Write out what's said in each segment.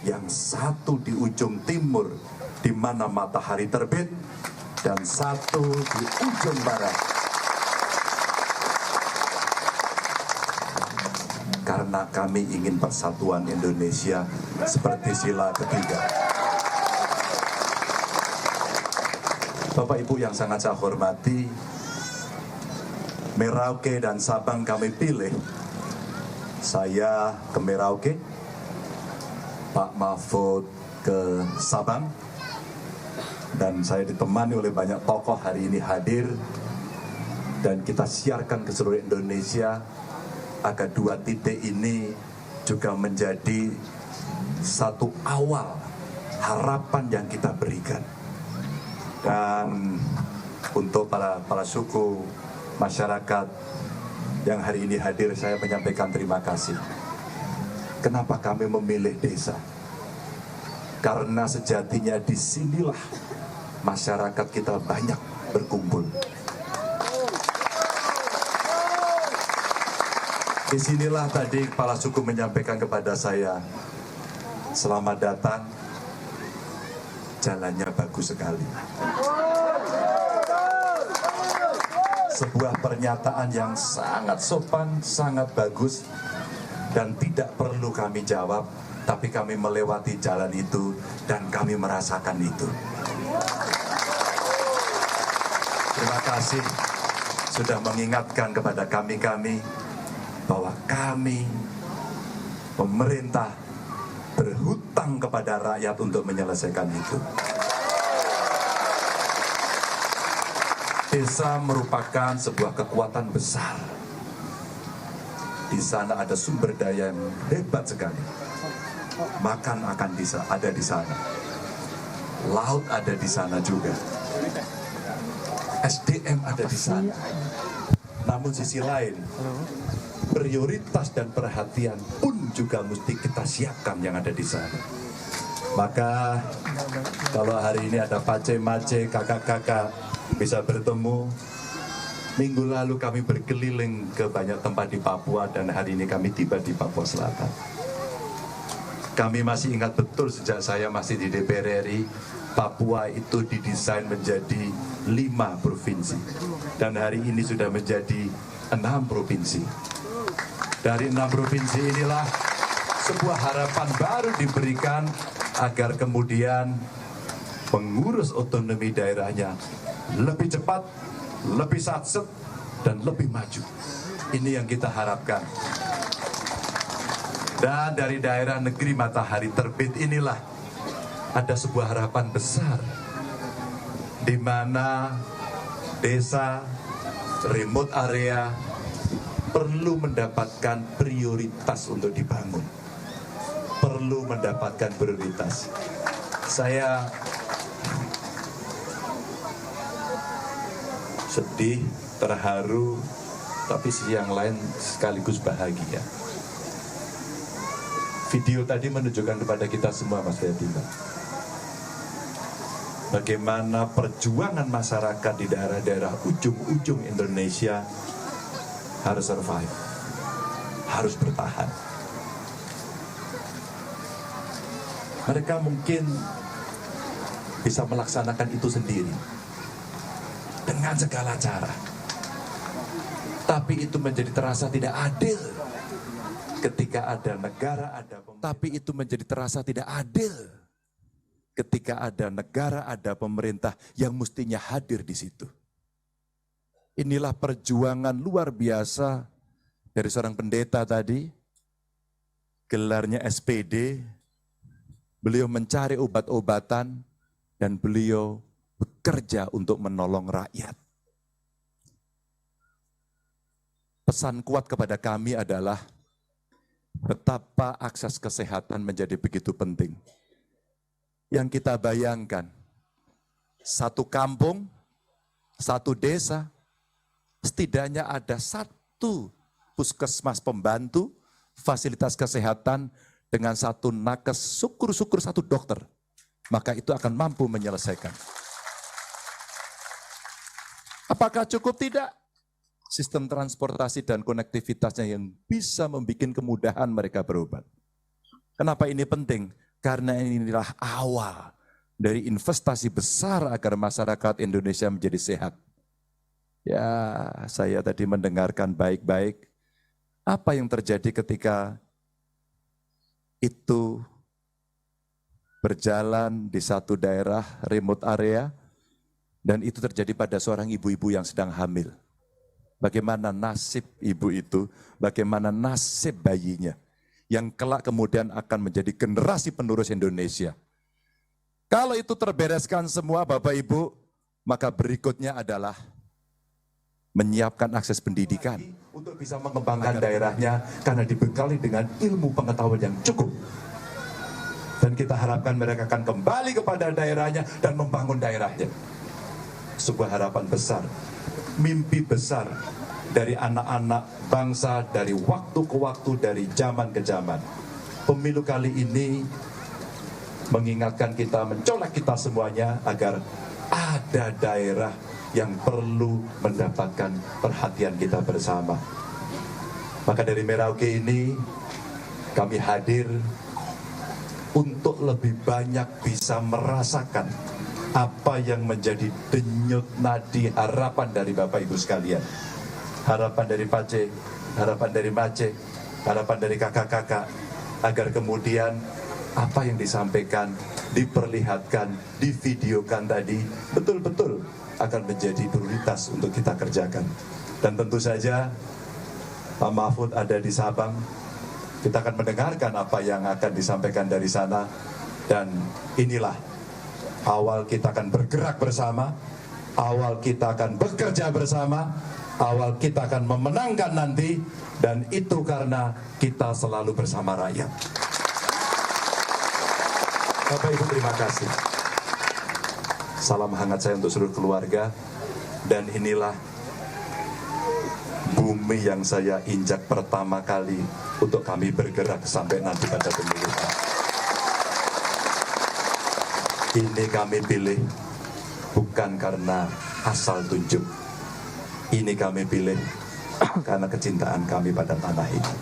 yang satu di ujung timur di mana matahari terbit, dan satu di ujung barat. Karena kami ingin persatuan Indonesia seperti sila ketiga. Bapak Ibu yang sangat saya hormati, Merauke dan Sabang kami pilih. Saya ke Merauke, Pak Mahfud ke Sabang, dan saya ditemani oleh banyak tokoh hari ini hadir, dan kita siarkan ke seluruh Indonesia agar dua titik ini juga menjadi satu awal harapan yang kita berikan. Dan untuk para suku masyarakat yang hari ini hadir, saya menyampaikan terima kasih. Kenapa kami memilih desa? Karena sejatinya disinilah masyarakat kita banyak berkumpul. Disinilah tadi kepala suku menyampaikan kepada saya, selamat datang, jalannya bagus sekali. Sebuah pernyataan yang sangat sopan, sangat bagus, dan tidak perlu kami jawab, tapi kami melewati jalan itu dan kami merasakan itu. Terima kasih sudah mengingatkan kepada kami bahwa kami, pemerintah, berhutang kepada rakyat untuk menyelesaikan itu. Desa merupakan sebuah kekuatan besar. Di sana ada sumber daya yang hebat sekali. Makan akan ada di sana. Laut ada di sana juga. SDM ada di sana. Namun sisi lain, prioritas dan perhatian pun juga mesti kita siapkan yang ada di sana. Maka kalau hari ini ada pace-mace, kakak-kakak bisa bertemu. Minggu lalu kami berkeliling ke banyak tempat di Papua dan hari ini kami tiba di Papua Selatan. Kami masih ingat betul sejak saya masih di DPR RI, Papua itu didesain menjadi 5 provinsi. Dan hari ini sudah menjadi 6 provinsi. Dari 6 provinsi inilah sebuah harapan baru diberikan agar kemudian pengurus otonomi daerahnya lebih cepat, lebih satset, dan lebih maju. Ini yang kita harapkan. Dan dari daerah negeri matahari terbit inilah ada sebuah harapan besar di mana desa, remote area perlu mendapatkan prioritas untuk dibangun. Perlu mendapatkan prioritas. Saya sedih, terharu, tapi sisi yang lain sekaligus bahagia. Video tadi menunjukkan kepada kita semua, Mas Yatima, bagaimana perjuangan masyarakat di daerah-daerah ujung-ujung Indonesia harus survive, harus bertahan. Mereka mungkin bisa melaksanakan itu sendiri dengan segala cara, tapi itu menjadi terasa tidak adil ketika ada negara, ada pemerintah. Tapi itu menjadi terasa tidak adil ketika ada negara, ada pemerintah yang mestinya hadir di situ. Inilah perjuangan luar biasa dari seorang pendeta tadi, gelarnya SPD, beliau mencari obat-obatan dan beliau bekerja untuk menolong rakyat. Pesan kuat kepada kami adalah betapa akses kesehatan menjadi begitu penting. Yang kita bayangkan, satu kampung, satu desa, setidaknya ada satu puskesmas pembantu, fasilitas kesehatan dengan satu nakes, syukur-syukur satu dokter. Maka itu akan mampu menyelesaikan. Apakah cukup? Tidak. Sistem transportasi dan konektivitasnya yang bisa membuat kemudahan mereka berobat. Kenapa ini penting? Karena inilah awal dari investasi besar agar masyarakat Indonesia menjadi sehat. Ya, saya tadi mendengarkan baik-baik apa yang terjadi ketika itu berjalan di satu daerah remote area, dan itu terjadi pada seorang ibu-ibu yang sedang hamil. Bagaimana nasib ibu itu, bagaimana nasib bayinya, yang kelak kemudian akan menjadi generasi penerus Indonesia. Kalau itu terbereskan semua Bapak Ibu, maka berikutnya adalah menyiapkan akses pendidikan untuk bisa mengembangkan daerahnya karena dibekali dengan ilmu pengetahuan yang cukup. Dan kita harapkan mereka akan kembali kepada daerahnya dan membangun daerahnya. Sebuah harapan besar, mimpi besar dari anak-anak bangsa dari waktu ke waktu, dari zaman ke zaman. Pemilu kali ini mengingatkan kita, mencolek kita semuanya agar ada daerah yang perlu mendapatkan perhatian kita bersama. Maka dari Merauke ini kami hadir untuk lebih banyak bisa merasakan apa yang menjadi denyut nadi harapan dari Bapak Ibu sekalian. Harapan dari Pace, harapan dari Mace, harapan dari kakak-kakak, agar kemudian apa yang disampaikan, diperlihatkan, divideokan tadi betul-betul akan menjadi prioritas untuk kita kerjakan. Dan tentu saja Pak Mahfud ada di Sabang. Kita akan mendengarkan apa yang akan disampaikan dari sana. Dan inilah awal kita akan bergerak bersama, awal kita akan bekerja bersama, awal kita akan memenangkan nanti. Dan itu karena kita selalu bersama rakyat. Bapak Ibu, terima kasih. Salam hangat saya untuk seluruh keluarga. Dan inilah bumi yang saya injak pertama kali untuk kami bergerak sampai nanti pada pemilu. Ini kami pilih bukan karena asal tunjuk. Ini kami pilih karena kecintaan kami pada tanah ini.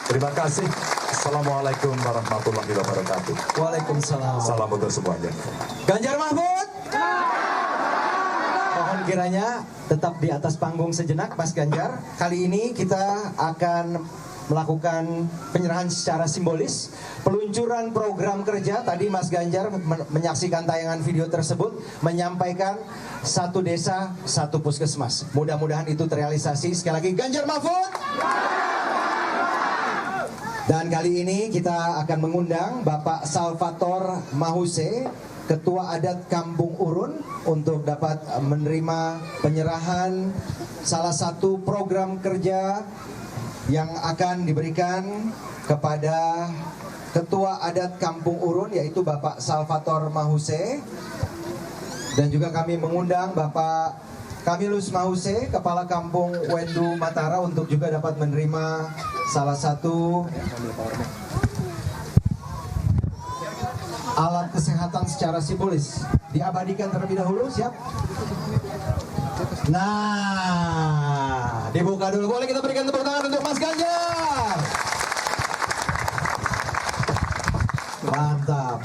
Terima kasih. Assalamualaikum warahmatullahi wabarakatuh. Waalaikumsalam. Salam untuk semuanya. Ganjar Mahfud. Mohon kiranya tetap di atas panggung sejenak, Mas Ganjar. Kali ini kita akan melakukan penyerahan secara simbolis, peluncuran program kerja. Tadi Mas Ganjar menyaksikan tayangan video tersebut, menyampaikan satu desa, satu puskesmas. Mudah-mudahan itu terrealisasi. Sekali lagi, Ganjar Mahfud. Dan kali ini kita akan mengundang Bapak Salvator Mahuse, Ketua Adat Kampung Urun, untuk dapat menerima penyerahan salah satu program kerja yang akan diberikan kepada Ketua Adat Kampung Urun, yaitu Bapak Salvator Mahuse. Dan juga kami mengundang Bapak Kamilus Mahuse, Kepala Kampung Wendu Matara, untuk juga dapat menerima salah satu alat kesehatan secara simbolis. Diabadikan terlebih dahulu, siap? Nah, dibuka dulu. Boleh kita berikan tepuk tangan untuk Mas Ganjar. Mantap.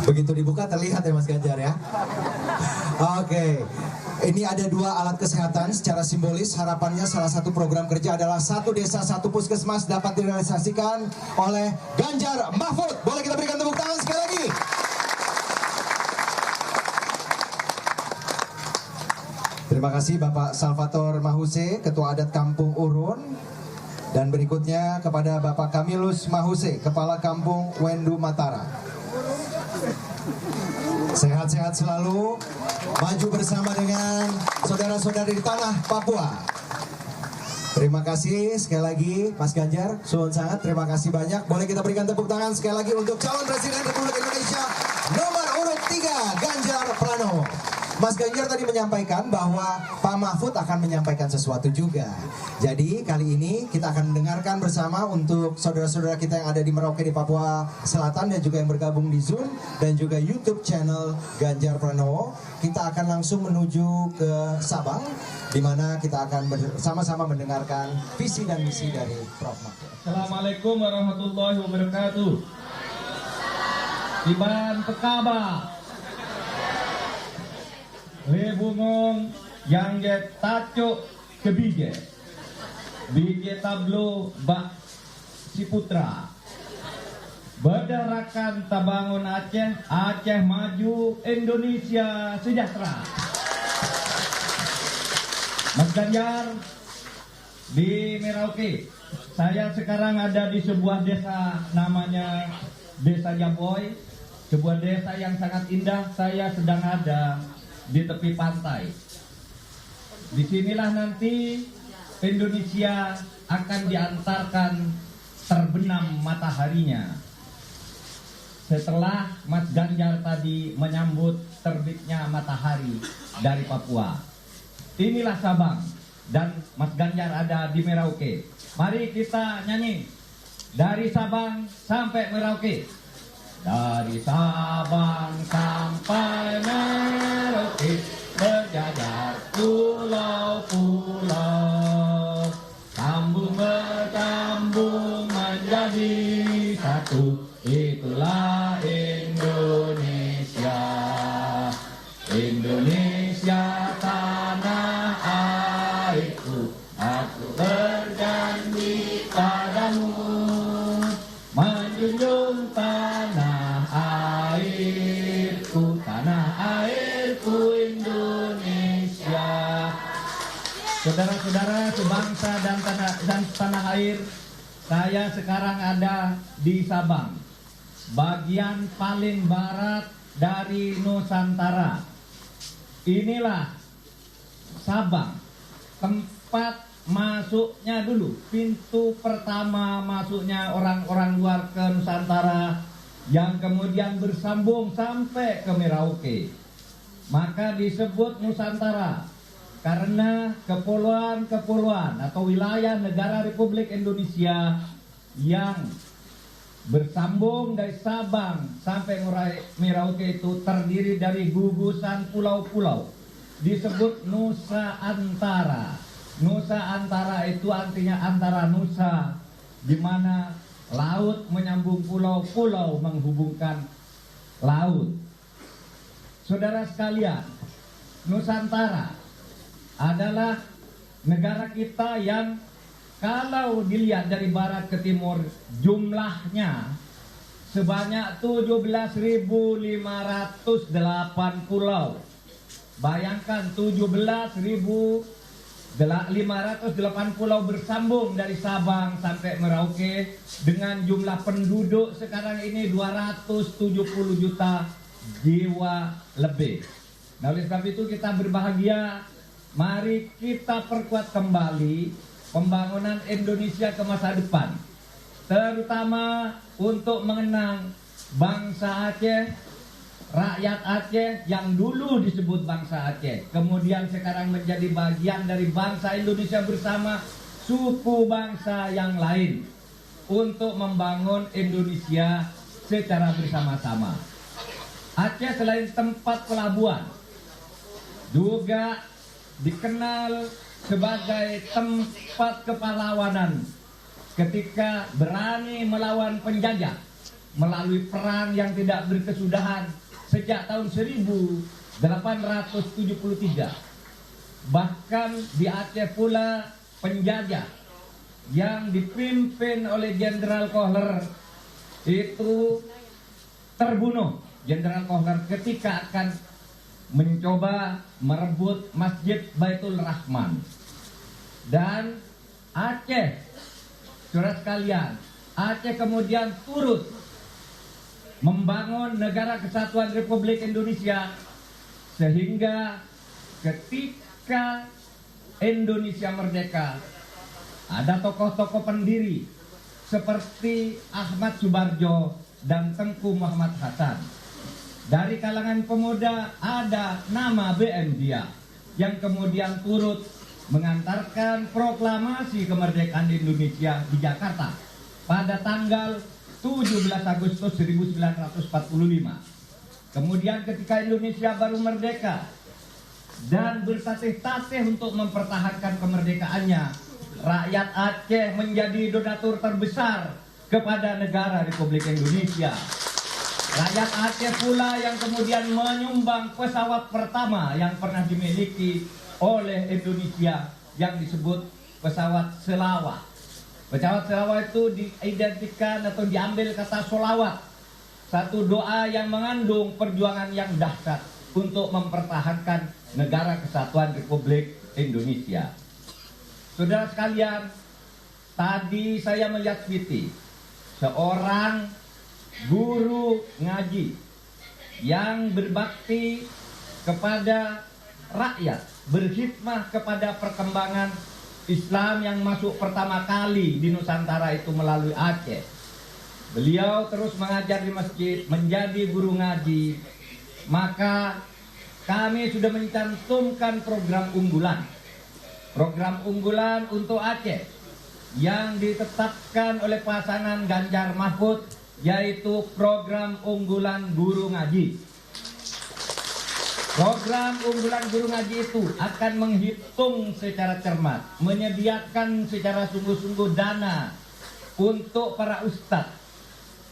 Begitu dibuka terlihat ya Mas Ganjar ya. Oke. Ini ada dua alat kesehatan secara simbolis. Harapannya salah satu program kerja adalah satu desa, satu puskesmas dapat direalisasikan oleh Ganjar Mahfud. Boleh kita berikan tepuk tangan sekali lagi. Terima kasih Bapak Salvator Mahuse, Ketua Adat Kampung Urun. Dan berikutnya kepada Bapak Kamilus Mahuse, Kepala Kampung Wendu Matara. Sehat-sehat selalu, maju bersama dengan saudara-saudari di tanah Papua. Terima kasih sekali lagi Mas Ganjar, suwun sangat, terima kasih banyak. Boleh kita berikan tepuk tangan sekali lagi untuk calon Presiden Republik Indonesia nomor urut 3, Ganjar Pranowo. Mas Ganjar tadi menyampaikan bahwa Pak Mahfud akan menyampaikan sesuatu juga. Jadi kali ini kita akan mendengarkan bersama untuk saudara-saudara kita yang ada di Merauke di Papua Selatan dan juga yang bergabung di Zoom dan juga YouTube channel Ganjar Pranowo. Kita akan langsung menuju ke Sabang, di mana kita akan bersama-sama mendengarkan visi dan misi dari Prof. Mahfud. Assalamualaikum warahmatullahi wabarakatuh. Iban Pekaba, Lebungong yang Tacuk Kebije, Bije Tablo Bak Ciputra, Berderakan Tabangun Aceh, Aceh Maju, Indonesia Sejahtera. Mas Ganjar di Merauke. Saya sekarang ada di sebuah desa namanya Desa Jamboy, sebuah desa yang sangat indah. Saya sedang ada di tepi pantai. Disinilah nanti Indonesia akan diantarkan terbenam mataharinya. Setelah Mas Ganjar tadi menyambut terbitnya matahari dari Papua. Inilah Sabang dan Mas Ganjar ada di Merauke. Mari kita nyanyi dari Sabang sampai Merauke. Dari Sabang sampai Merauke, berjajar pulau-pulau, sambung bertambung menjadi satu. Itulah Indonesia, Indonesia tanah airku. Aku berjanji padamu, menjunjung tanah airku Indonesia. Saudara-saudara sebangsa dan tanah air, saya sekarang ada di Sabang, bagian paling barat dari Nusantara. Inilah Sabang, tempat masuknya dulu, pintu pertama masuknya orang-orang luar ke Nusantara, yang kemudian bersambung sampai ke Merauke. Maka disebut Nusantara karena kepulauan-kepulauan atau wilayah negara Republik Indonesia yang bersambung dari Sabang sampai Merauke itu terdiri dari gugusan pulau-pulau, disebut Nusa Antara. Nusa Antara itu artinya antara nusa, di mana laut menyambung pulau-pulau menghubungkan laut. Saudara sekalian, Nusantara adalah negara kita yang kalau dilihat dari barat ke timur jumlahnya sebanyak 17.508 pulau. Bayangkan 17.508 pulau bersambung dari Sabang sampai Merauke dengan jumlah penduduk sekarang ini 270 juta jiwa lebih. Nah, oleh sebab itu kita berbahagia. Mari kita perkuat kembali pembangunan Indonesia ke masa depan, terutama untuk mengenang bangsa Aceh, rakyat Aceh yang dulu disebut bangsa Aceh, kemudian sekarang menjadi bagian dari bangsa Indonesia bersama suku bangsa yang lain untuk membangun Indonesia secara bersama-sama. Aceh selain tempat pelabuhan juga dikenal sebagai tempat kepahlawanan ketika berani melawan penjajah melalui perang yang tidak berkesudahan sejak tahun 1873. Bahkan di Aceh pula penjajah yang dipimpin oleh Jenderal Kohler itu terbunuh. Jenderal Kohler ketika akan mencoba merebut Masjid Baitul Rahman. Dan Aceh, saudara sekalian, Aceh kemudian turut membangun negara kesatuan Republik Indonesia, sehingga ketika Indonesia merdeka ada tokoh-tokoh pendiri seperti Ahmad Subarjo dan Tengku Muhammad Hasan. Dari kalangan pemuda ada nama BM Dia yang kemudian turut mengantarkan proklamasi kemerdekaan Indonesia di Jakarta pada tanggal 17 Agustus 1945. Kemudian ketika Indonesia baru merdeka dan bertatih-tatih untuk mempertahankan kemerdekaannya, rakyat Aceh menjadi donatur terbesar kepada negara Republik Indonesia. Rakyat Aceh pula yang kemudian menyumbang pesawat pertama yang pernah dimiliki oleh Indonesia yang disebut pesawat Selawat. Pesawat Selawat itu diidentikan atau diambil kata solawat, satu doa yang mengandung perjuangan yang dahsyat untuk mempertahankan negara kesatuan Republik Indonesia. Saudara sekalian, tadi saya melihat Siti, seorang guru ngaji yang berbakti kepada rakyat, berkhidmah kepada perkembangan Islam yang masuk pertama kali di Nusantara itu melalui Aceh. Beliau terus mengajar di masjid, menjadi guru ngaji. Maka kami sudah mencantumkan program unggulan untuk Aceh yang ditetapkan oleh pasangan Ganjar Mahfud, yaitu program unggulan guru ngaji. Program unggulan guru ngaji itu akan menghitung secara cermat, menyediakan secara sungguh-sungguh dana untuk para ustadz.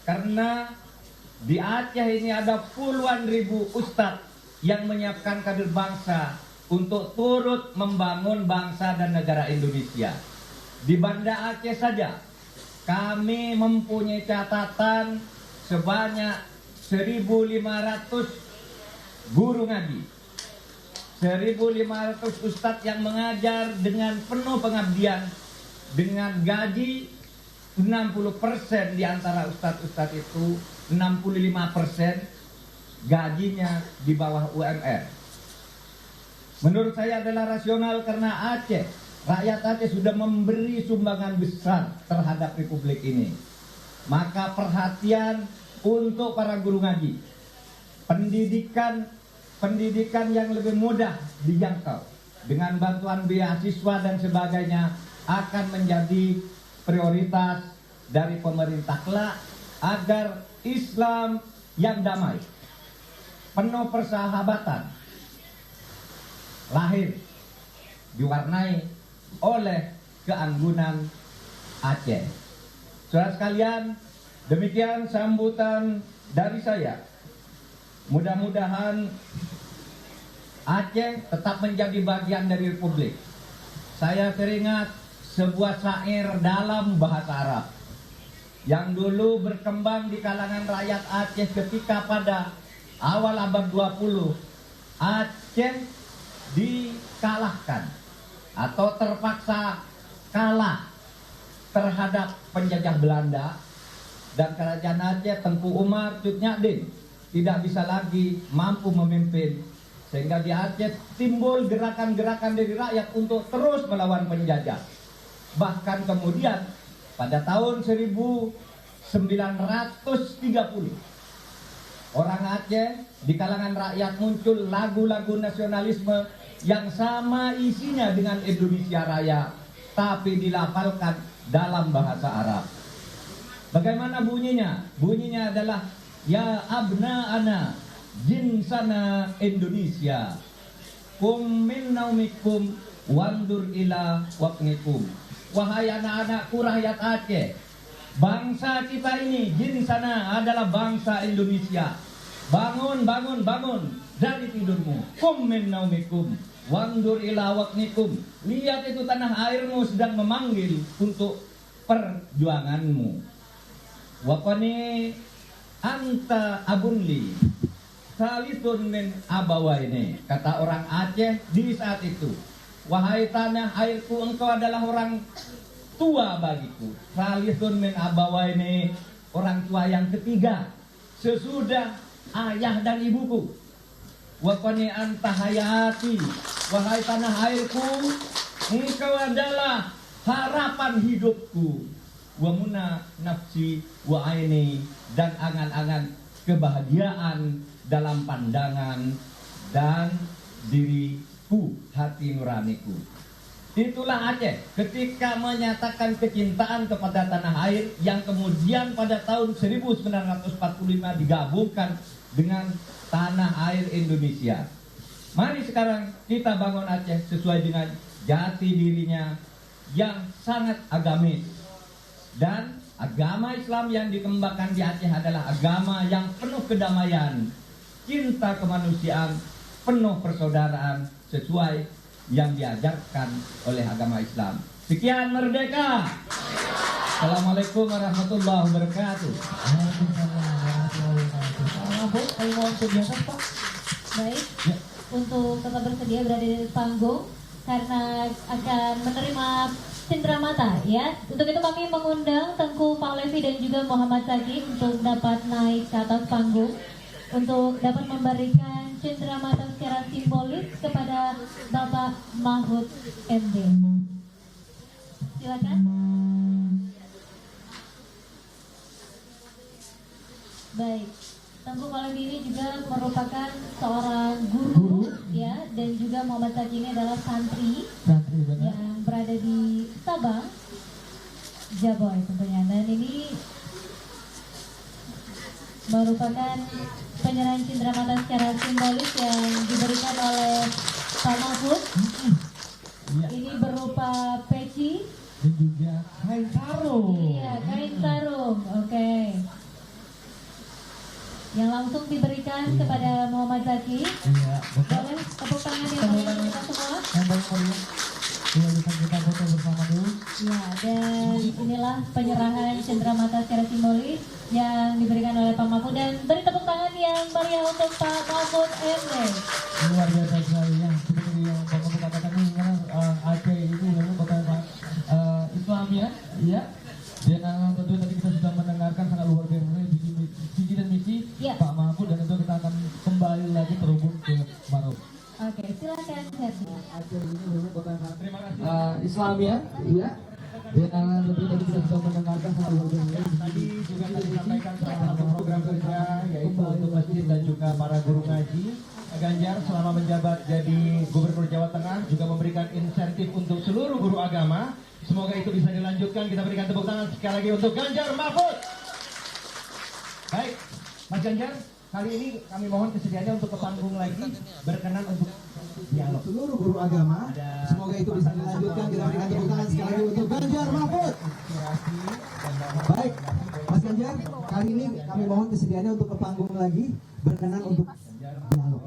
Karena di Aceh ini ada puluhan ribu ustadz yang menyiapkan kader bangsa untuk turut membangun bangsa dan negara Indonesia. Di Banda Aceh saja kami mempunyai catatan sebanyak 1.500 guru ngaji, 1.500 ustadz yang mengajar dengan penuh pengabdian, dengan gaji 60% di antara ustadz-ustadz itu, 65% gajinya di bawah UMR. Menurut saya adalah rasional karena Aceh, rakyat Aceh sudah memberi sumbangan besar terhadap Republik ini. Maka perhatian untuk para guru ngaji, pendidikan yang lebih mudah dijangkau dengan bantuan beasiswa dan sebagainya akan menjadi prioritas dari pemerintah kelak agar Islam yang damai, penuh persahabatan, lahir diwarnai oleh keanggunan Aceh. Saudara sekalian, demikian sambutan dari saya. Mudah-mudahan Aceh tetap menjadi bagian dari Republik. Saya teringat sebuah syair dalam bahasa Arab yang dulu berkembang di kalangan rakyat Aceh ketika pada awal abad 20 Aceh dikalahkan atau terpaksa kalah terhadap penjajah Belanda, dan kerajaan Aceh Tengku Umar Cut Nyak tidak bisa lagi mampu memimpin, sehingga di Aceh timbul gerakan-gerakan dari rakyat untuk terus melawan penjajah. Bahkan kemudian pada tahun 1930 orang Aceh di kalangan rakyat muncul lagu-lagu nasionalisme yang sama isinya dengan Indonesia Raya, tapi dilafalkan dalam bahasa Arab. Bagaimana bunyinya? Bunyinya adalah ya abna'ana jinsana Indonesia kum min naumikum wandur ila waqnikum. Wahai anak-anakku rakyat Aceh, bangsa kita ini jinsana adalah bangsa Indonesia. Bangun, bangun, bangun dari tidurmu. Kum min naumikum wandur ila waqnikum. Lihat itu tanah airmu sedang memanggil untuk perjuanganmu. Waqani anta abunli salithun min abawaini, kata orang Aceh di saat itu. Wahai tanah airku, engkau adalah orang tua bagiku. Salithun min abawaini, orang tua yang ketiga sesudah ayah dan ibuku. Waqani anta hayati, wahai tanah airku, engkau adalah harapan hidupku. Wa muna nafsi wa aini, dan angan-angan kebahagiaan dalam pandangan dan diriku, hati nuraniku. Itulah Aceh ketika menyatakan kecintaan kepada tanah air yang kemudian pada tahun 1945 digabungkan dengan tanah air Indonesia. Mari sekarang kita bangun Aceh sesuai dengan jati dirinya yang sangat agamis. Dan agama Islam yang dikembangkan di Aceh adalah agama yang penuh penuh kedamaian, cinta kemanusiaan, penuh persaudaraan sesuai yang diajarkan oleh agama Islam. Sekian, merdeka. Assalamualaikum warahmatullahi wabarakatuh. Baik, untuk tetap bersedia berada di panggung karena akan menerima cendramata ya. Untuk itu kami mengundang Tengku Pahlevi dan juga Muhammad Zaki untuk dapat naik ke atas panggung untuk dapat memberikan cendramata secara simbolis kepada Bapak Mahfud MD. Silakan. Baik, Tengku Pahlevi ini juga merupakan seorang guru ya, dan juga Muhammad Zaki ini adalah santri yang berada di Sabang, Jaboy tentunya. Dan ini merupakan penyerahan cendramata secara simbolis yang diberikan oleh Pak Mahfud. Ini berupa peci Dan juga kain sarung. Iya, kain sarung. Oke. Yang langsung diberikan kepada Muhammad Zaki. Iya, Boleh tepuk tangan yang meriah kita semua. Yang paling meriah. Iya, bisa kita foto bersama dulu. Ya, dan inilah penyerahan cendramata secara simbolis yang diberikan oleh Pak Mahfud, dan beri tepuk tangan yang meriah untuk Pak Mahfud MD. Luar biasa sekali ya. Seperti yang Pak Mahfud katakan ini karena Aceh itu memang kota Islam ya. Dan tentu tadi kita sudah mendengarkan sangat luar biasa visi dan misi Ya. Pak Mahfud, dan tentu kita akan kembali lagi terhubung ke Maroc. Oke, silakan Herdi. Terima kasih. Islam ya. Dan tentu tadi kita sudah mendengarkan sangat luar biasa. Tadi juga tadi disampaikan salah satu program kerja yaitu untuk masjid dan juga para guru ngaji. Ganjar selama menjabat jadi Gubernur Jawa Tengah juga memberikan insentif untuk seluruh guru agama. Semoga itu bisa dilanjutkan. Kita berikan tepuk tangan sekali lagi untuk Ganjar Mahfud. Baik, Mas Ganjar, kali ini kami mohon kesediaannya untuk ke panggung lagi, berkenan untuk dialog. Seluruh guru agama, semoga itu bisa dilanjutkan. Kita berikan tepuk tangan sekali lagi untuk Ganjar Mahfud. Baik, Mas Ganjar, kali ini kami mohon kesediaannya untuk ke panggung lagi, berkenan untuk dialog.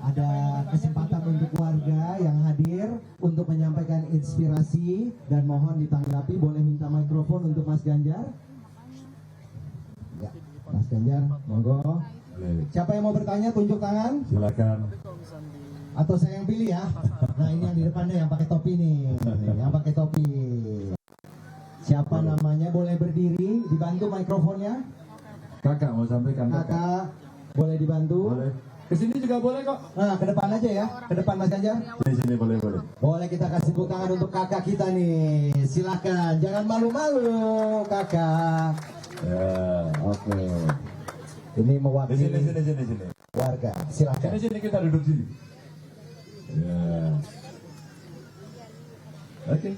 Ada kesempatan untuk warga yang hadir untuk menyampaikan inspirasi dan mohon ditanggapi. Boleh minta mikrofon untuk Mas Ganjar. Ya, Mas Ganjar, monggo. Siapa yang mau bertanya, tunjuk tangan. Silakan. Atau saya yang pilih ya. Nah, ini yang di depannya yang pakai topi nih. Yang pakai topi. Siapa namanya? Boleh berdiri, dibantu mikrofonnya. Kakak mau sampaikan, Kakak, boleh dibantu. Boleh. Kesini juga boleh kok. Nah, ke depan aja ya. Ke depan Mas Ganjar. Sini boleh. Boleh kita kasih tepuk tangan untuk kakak kita nih. Silakan, jangan malu-malu kakak. Ya. Oke. Ini mewakili Sini. warga. Silakan. Sini kita duduk sini. Ya. Oke.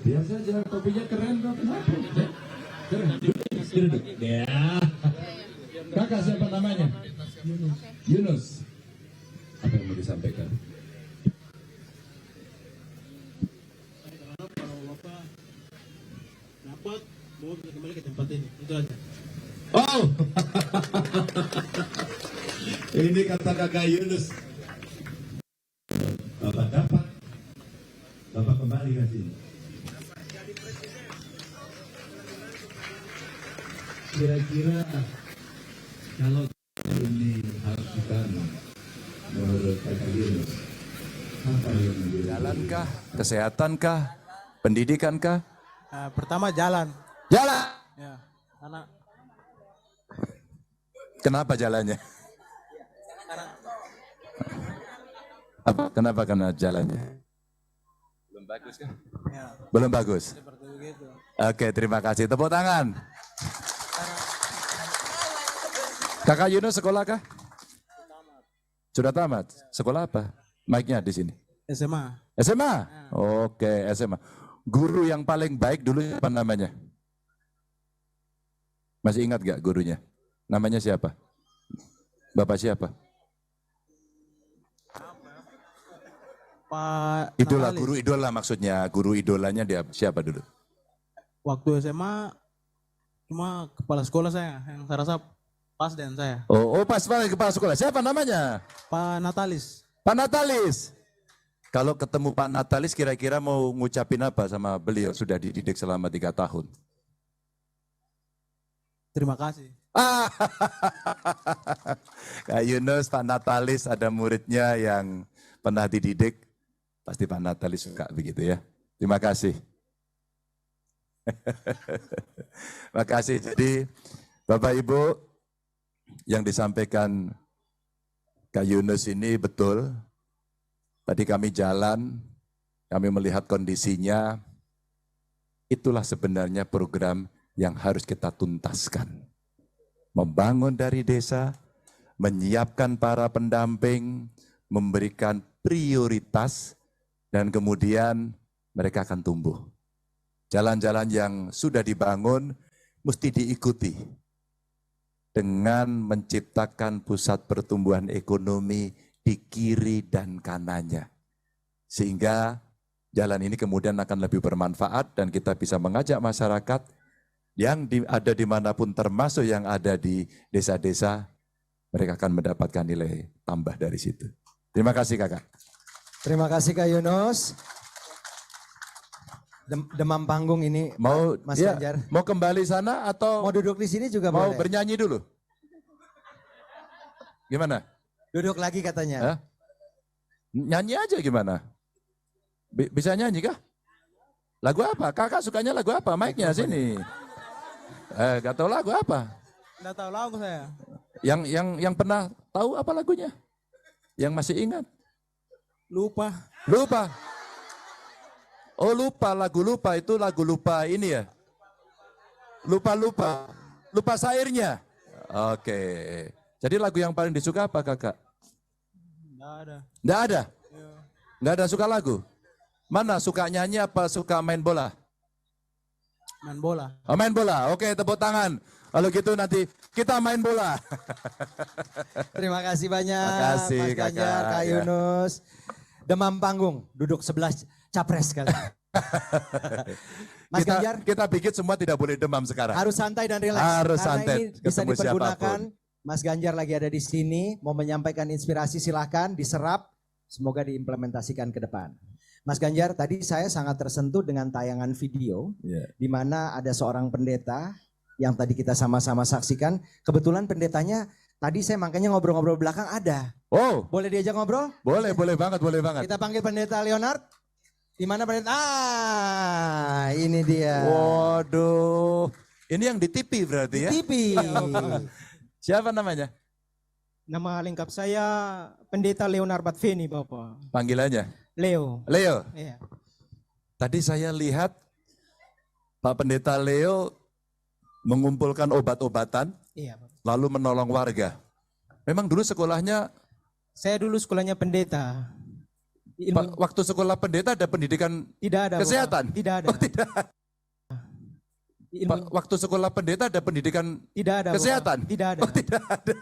Biasa aja, kopinya keren kok. Kenapa? Ya. Keren. Duduk. Ya. Kakak siapa namanya? Yunus. Apa yang mau disampaikan? Kalau Bapak dapat mau kembali ke tempat ini, itu aja. Oh, ini kata kakak Yunus. Bapak dapat, Bapak kembali ke sini. Kira-kira kalau ini harus ditanam menurut kakak Yunus, apa yang menjadi? Jalankah, kesehatankah, pendidikankah? Pertama jalan, Jalan. ya, karena Kenapa jalannya? Apa? Kenapa karena jalannya? Belum bagus kan? ya, Belum bagus. seperti begitu. Oke, terima kasih. Tepuk tangan. Kakak Yunus sekolah kah? Sudah tamat. Sekolah apa? Mic-nya di sini. SMA, SMA? Oke, SMA. Guru yang paling baik dulu apa namanya? Masih ingat gak gurunya? Namanya siapa? Bapak siapa? Pak Idola, Natalis. guru idola maksudnya. Guru idolanya dia siapa dulu? Waktu SMA cuma kepala sekolah saya yang saya rasa Pas dan saya. Oh, pas kepala sekolah. Siapa namanya? Pak Natalis. Pak Natalis. Kalau ketemu Pak Natalis kira-kira mau ngucapin apa sama beliau? Sudah dididik selama 3 tahun. Terima kasih. Kak Yunus, Pak Natalis ada muridnya yang pernah dididik. Pasti Pak Natalis suka begitu ya. Terima kasih. Terima kasih. Jadi Bapak Ibu yang disampaikan Kak Yunus ini betul. Tadi kami jalan, kami melihat kondisinya. Itulah sebenarnya program yang harus kita tuntaskan. Membangun dari desa, menyiapkan para pendamping, memberikan prioritas, dan kemudian mereka akan tumbuh. Jalan-jalan yang sudah dibangun mesti diikuti dengan menciptakan pusat pertumbuhan ekonomi di kiri dan kanannya. Sehingga jalan ini kemudian akan lebih bermanfaat dan kita bisa mengajak masyarakat yang ada dimanapun termasuk yang ada di desa-desa, mereka akan mendapatkan nilai tambah dari situ. Terima kasih kakak. Terima kasih Kak Yunus. Demam panggung ini Mau Mas ya, Ganjar. mau kembali sana atau Mau duduk di sini juga mau boleh. bernyanyi dulu? Gimana? Duduk lagi katanya. Hah? Nyanyi aja gimana? Bisa nyanyi kah? Lagu apa? Kakak sukanya lagu apa? Mic-nya sini. Gak tahu lagu apa? Nggak tahu lagu saya. Yang pernah tahu apa lagunya? Yang masih ingat? Lupa. Lupa. Oh lupa, lagu lupa itu lagu lupa ini ya? Lupa. Lupa sairnya. Oke. Jadi lagu yang paling disuka apa kakak? Nggak ada. Nggak ada? Iya. Nggak ada suka lagu? Mana suka nyanyi apa suka main bola? Main bola. Oh, main bola, oke tepuk tangan. Kalau gitu nanti kita main bola. Terima kasih banyak Terima kasih, Mas Ganjar, Kakak, Kak ya. Yunus. Demam panggung, duduk sebelah capres kali. Mas Ganjar, Kita bikin semua tidak boleh demam sekarang. harus santai dan rileks. Harus Karena santai, ini bisa ketemu dipergunakan. siapapun. Mas Ganjar lagi ada di sini, mau menyampaikan inspirasi silahkan diserap. Semoga diimplementasikan ke depan. Mas Ganjar, tadi saya sangat tersentuh dengan tayangan video Ya. di mana ada seorang pendeta yang tadi kita sama-sama saksikan. Kebetulan pendetanya tadi saya makanya ngobrol-ngobrol belakang ada. Oh, Boleh diajak ngobrol? boleh banget, boleh banget. Kita panggil pendeta Leonard. Di mana pendeta? Ah, ini dia. Waduh, ini yang di TV berarti ya? TV. Siapa namanya? Nama lengkap saya Pendeta Leonard Batfeni, Bapak. Panggilannya? Leo. Leo. Iya. Tadi saya lihat Pak Pendeta Leo mengumpulkan obat-obatan, Iya, Bapak. lalu menolong warga. Memang dulu sekolahnya, Saya dulu sekolahnya pendeta. Ilmu, waktu sekolah pendeta ada pendidikan tidak ada, Bapak. kesehatan? Tidak ada. Oh, tidak. Ilmu, Waktu sekolah pendeta ada pendidikan tidak ada, Bapak. kesehatan? Tidak ada. Oh, tidak ada.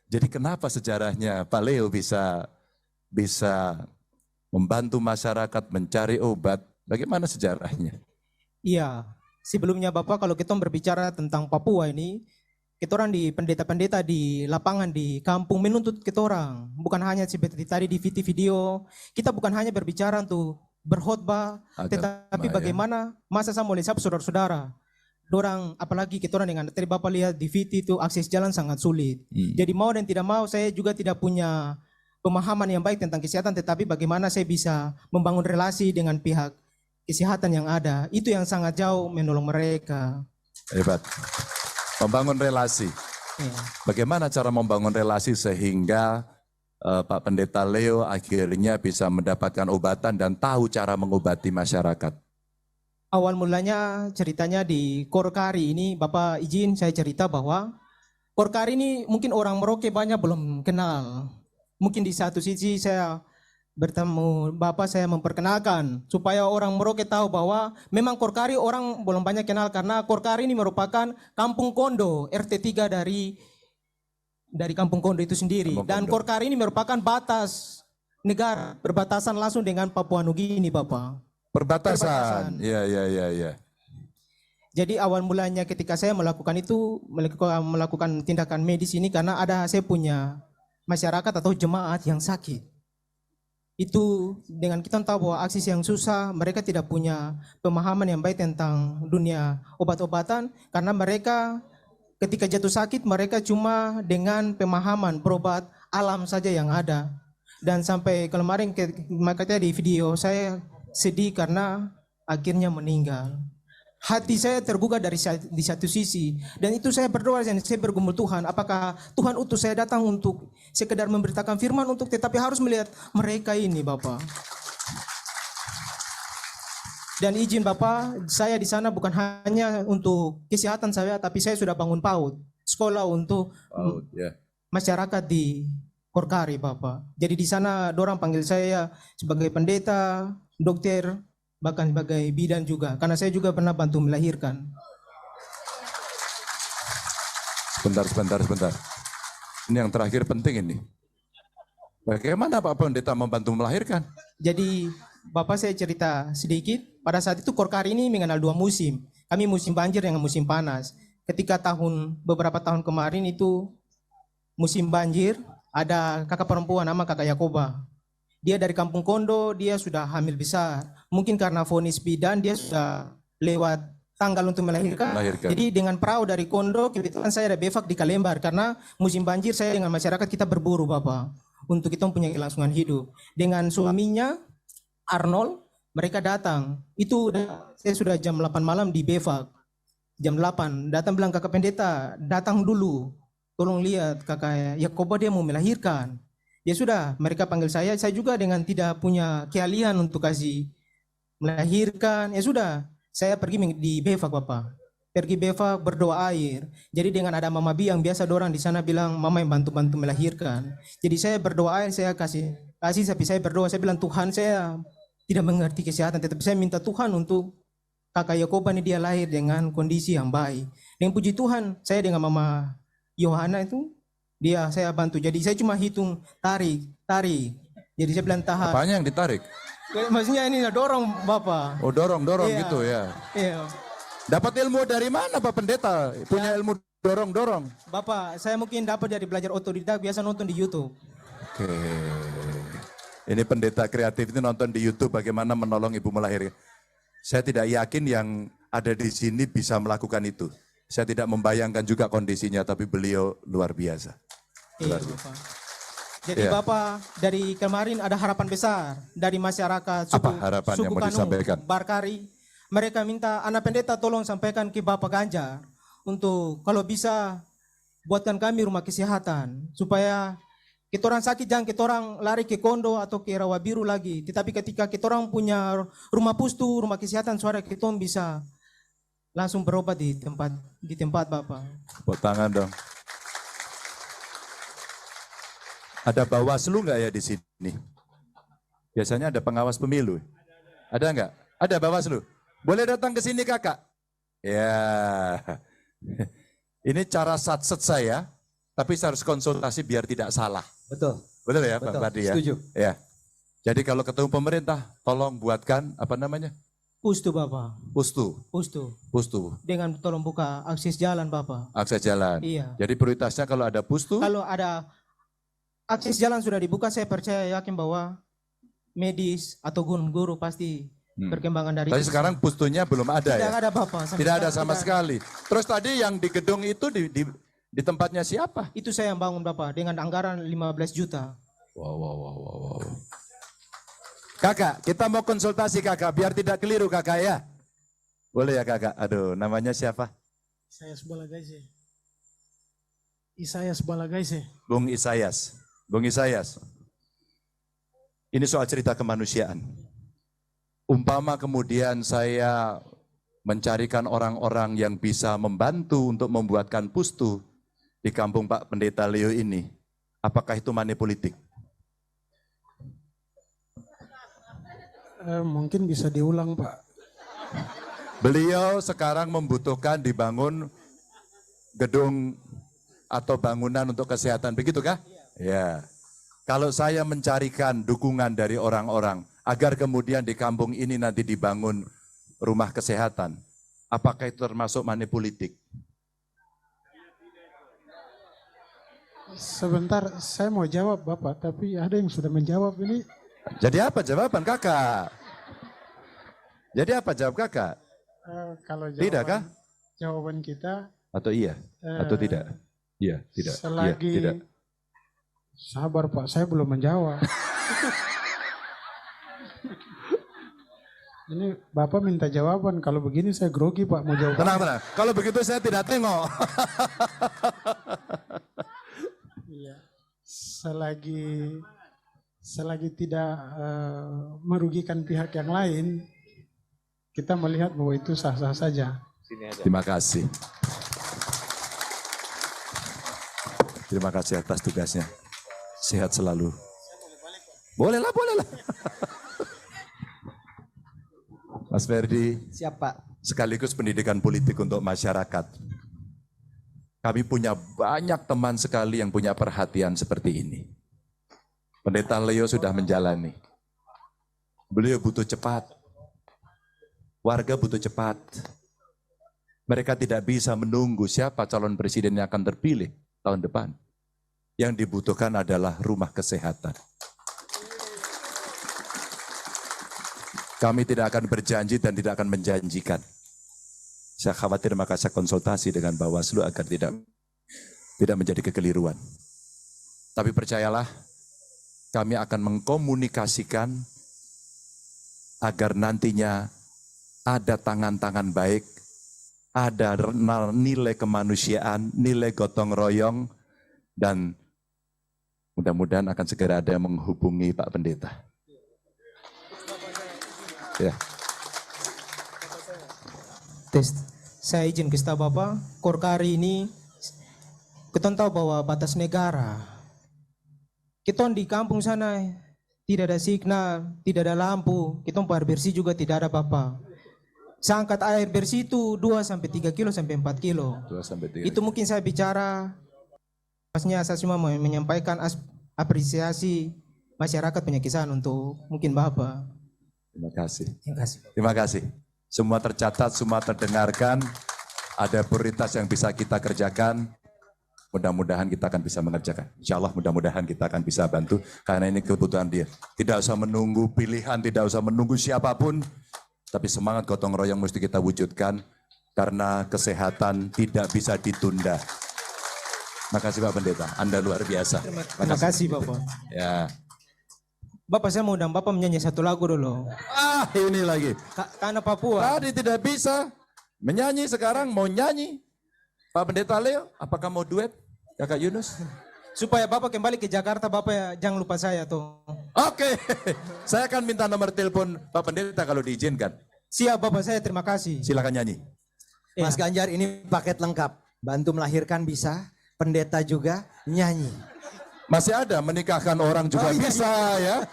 Jadi kenapa sejarahnya Pak Leo bisa membantu masyarakat mencari obat? Bagaimana sejarahnya? Iya. Sebelumnya Bapak, kalau kita berbicara tentang Papua ini, kita orang di pendeta-pendeta di lapangan di kampung menuntut kita orang. Bukan hanya seperti tadi di video, kita bukan hanya berbicara untuk berkhotbah, tetapi ya. bagaimana masa saya mulai siap saudara-saudara. Dorang, apalagi kita orang dengan tadi Bapak lihat di VT itu akses jalan sangat sulit. Jadi mau dan tidak mau saya juga tidak punya pemahaman yang baik tentang kesehatan, tetapi bagaimana saya bisa membangun relasi dengan pihak kesehatan yang ada. Itu yang sangat jauh menolong mereka. Hebat. Membangun relasi. Ya. Bagaimana cara membangun relasi sehingga Pak Pendeta Leo akhirnya bisa mendapatkan obatan dan tahu cara mengobati masyarakat? Awal mulanya ceritanya di Korkari ini, Bapak izin saya cerita bahwa Korkari ini mungkin orang Merauke banyak belum kenal. Mungkin di satu sisi saya bertemu Bapak, saya memperkenalkan supaya orang Merauke tahu bahwa memang Korkari orang belum banyak kenal karena Korkari ini merupakan kampung kondo RT 3 dari kampung kondo itu sendiri. Kampung Dan Kondo. Korkari ini merupakan batas negara, berbatasan langsung dengan Papua Nugini, Bapak. Perbatasan. Iya. Jadi awal mulanya ketika saya melakukan itu, melakukan tindakan medis ini karena ada saya punya masyarakat atau jemaat yang sakit. Itu dengan kita tahu bahwa akses yang susah, mereka tidak punya pemahaman yang baik tentang dunia obat-obatan karena mereka ketika jatuh sakit mereka cuma dengan pemahaman berobat alam saja yang ada. Dan sampai kemarin makanya di video saya sedih karena akhirnya meninggal. Hati saya terbuka di satu sisi dan itu saya berdoa dan saya bergumul Tuhan, apakah Tuhan utus saya datang untuk sekedar memberitakan firman untuk tetapi harus melihat mereka ini Bapak. Dan izin Bapak, saya di sana bukan hanya untuk kesehatan saya tapi saya sudah bangun PAUD, sekolah untuk masyarakat di Korkari Bapak. Jadi di sana dorang panggil saya sebagai pendeta, dokter, bahkan sebagai bidan juga, karena saya juga pernah bantu melahirkan. Sebentar. Ini yang terakhir penting ini. Bagaimana Pak Pendeta membantu melahirkan? Jadi Bapak saya cerita sedikit, pada saat itu Korkari ini mengenal dua musim. Kami musim banjir dengan musim panas. Ketika beberapa tahun kemarin itu musim banjir, ada kakak perempuan nama kakak Yakoba. Dia dari Kampung Kondo, dia sudah hamil besar. Mungkin karena vonis bidan, dia sudah lewat tanggal untuk melahirkan. Jadi dengan perahu dari Kondo, kebetulan saya ada bevak di Kalembar. Karena musim banjir saya dengan masyarakat kita berburu Bapak. Untuk kita punya kelangsungan hidup. Dengan suaminya, Arnold, mereka datang. Itu saya sudah jam 8 malam di bevak. Jam 8, datang bilang kakak pendeta, datang dulu. Tolong lihat kakak Yakoba dia mau melahirkan. Ya sudah, mereka panggil saya juga dengan tidak punya keahlian untuk kasih melahirkan. Ya sudah, saya pergi di bevak Bapak. Pergi bevak berdoa air. Jadi dengan ada Mama Bi yang biasa dorang di sana bilang Mama yang bantu-bantu melahirkan. Jadi saya berdoa air, saya kasih tapi saya berdoa, saya bilang Tuhan saya tidak mengerti kesehatan, tetapi saya minta Tuhan untuk kakak Yakoba ini dia lahir dengan kondisi yang baik. Dengan puji Tuhan, saya dengan Mama Yohana itu saya bantu. Jadi saya cuma hitung tarik. Jadi saya bilang tahan. Apanya yang ditarik? Maksudnya ini dorong Bapak. Oh dorong Iya. gitu ya. Iya. Dapat ilmu dari mana Pak Pendeta? Punya ilmu dorong. Bapak, saya mungkin dapat dari belajar otodidak, biasa nonton di YouTube. Oke. Ini pendeta kreatif itu nonton di YouTube bagaimana menolong ibu melahirkan. Saya tidak yakin yang ada di sini bisa melakukan itu. Saya tidak membayangkan juga kondisinya, tapi beliau luar biasa. Iya, Bapak. Jadi Bapak, dari kemarin ada harapan besar dari masyarakat Apa harapan yang mau disampaikan? Barkari. Mereka minta anak pendeta tolong sampaikan ke Bapak Ganjar untuk kalau bisa buatkan kami rumah kesehatan supaya kita orang sakit jangan kita orang lari ke Kondo atau ke Rawabiru lagi. Tetapi ketika kita orang punya rumah pustu, rumah kesehatan, suara kita orang bisa langsung berobat di tempat Bapak. Tepuk tangan dong. Ada Bawaslu nggak ya di sini? Biasanya ada pengawas pemilu. Ada nggak? Ada Bawaslu. Boleh datang ke sini kakak? Ya. Ini cara satset saya, tapi saya harus konsultasi biar tidak salah. Betul. Betul ya Pak Badi ya? Setuju. Ya. Jadi kalau ketemu pemerintah, tolong buatkan apa namanya? Pustu Bapak. Pustu. Dengan tolong buka akses jalan Bapak. Akses jalan. Iya. Jadi prioritasnya kalau ada pustu. Kalau ada akses jalan sudah dibuka, saya percaya yakin bahwa medis atau guru pasti perkembangan dari Tapi itu. sekarang pustunya belum ada Tidak ya? ada Bapak. Tidak ada sama sekali. Terus tadi yang di gedung itu di tempatnya siapa? Itu saya yang bangun Bapak dengan anggaran 15 juta. Wow. Kakak, kita mau konsultasi kakak, biar tidak keliru kakak ya. Boleh ya kakak? Aduh, namanya siapa? Isayas Balagaise. Bung Isayas. Ini soal cerita kemanusiaan. Umpama kemudian saya mencarikan orang-orang yang bisa membantu untuk membuatkan pustu di kampung Pak Pendeta Leo ini, apakah itu money politik? Mungkin bisa diulang Pak. Beliau sekarang membutuhkan dibangun gedung atau bangunan untuk kesehatan, begitukah? Ya. Kalau saya mencarikan dukungan dari orang-orang agar kemudian di kampung ini nanti dibangun rumah kesehatan, Apakah itu termasuk money politik? Sebentar, saya mau jawab Bapak, tapi ada yang sudah menjawab ini. Jadi apa jawaban kakak? Jadi apa jawab kakak? Kalau Tidak kah? jawaban kita Atau iya? Atau tidak? Iya, tidak. selagi Iya, tidak. sabar Pak, saya belum menjawab. Ini Bapak minta jawaban, kalau begini saya grogi Pak mau jawab. Tenang, tenang. Kalau begitu saya tidak tengok. Iya. Selagi tidak merugikan pihak yang lain, kita melihat bahwa itu sah-sah saja. Terima kasih. Terima kasih atas tugasnya. Sehat selalu. Bolehlah, bolehlah. Mas Ferdi, Siapa? sekaligus pendidikan politik untuk masyarakat. Kami punya banyak teman sekali yang punya perhatian seperti ini. Pendeta Leo sudah menjalani. Beliau butuh cepat. Warga butuh cepat. Mereka tidak bisa menunggu siapa calon presiden yang akan terpilih tahun depan. Yang dibutuhkan adalah rumah kesehatan. Kami tidak akan berjanji dan tidak akan menjanjikan. Saya khawatir maka saya konsultasi dengan Bawaslu agar tidak menjadi kekeliruan. Tapi percayalah, kami akan mengkomunikasikan agar nantinya ada tangan-tangan baik, ada nilai kemanusiaan, nilai gotong royong, dan mudah-mudahan akan segera ada yang menghubungi Pak Pendeta. Ya. Tes, saya izin kasih tahu Bapak, Korkari ini kita tahu bahwa batas negara. Kita di kampung sana tidak ada signal, tidak ada lampu, kita air bersih juga tidak ada Bapak. Saya angkat air bersih itu 2-3 kilo sampai 4 kilo. 2-3. Itu mungkin saya bicara, pasnya saya cuma mau menyampaikan apresiasi masyarakat punya kisah untuk mungkin Bapak. Terima kasih. Terima kasih. Terima kasih. Semua tercatat, semua terdengarkan. Ada prioritas yang bisa kita kerjakan. Mudah-mudahan kita akan bisa mengerjakan. Insya Allah mudah-mudahan kita akan bisa bantu. Karena ini kebutuhan dia. Tidak usah menunggu pilihan, tidak usah menunggu siapapun. Tapi semangat gotong royong mesti kita wujudkan. Karena kesehatan tidak bisa ditunda. Makasih Pak Pendeta, Anda luar biasa. Terima kasih Bapak. Ya. Bapak saya mau undang Bapak menyanyi satu lagu dulu. Ini lagi. Karena Papua. Tadi tidak bisa menyanyi, sekarang mau nyanyi. Pak Pendeta Leo, apakah mau duet? Kakak Yunus? Supaya Bapak kembali ke Jakarta, Bapak ya, jangan lupa saya tuh. Oke, saya akan minta nomor telepon Pak Pendeta kalau diizinkan. Siap Bapak, saya terima kasih. Silakan nyanyi. Mas Ganjar ini paket lengkap. Bantu melahirkan bisa, pendeta juga nyanyi. Masih ada menikahkan orang juga bisa ya.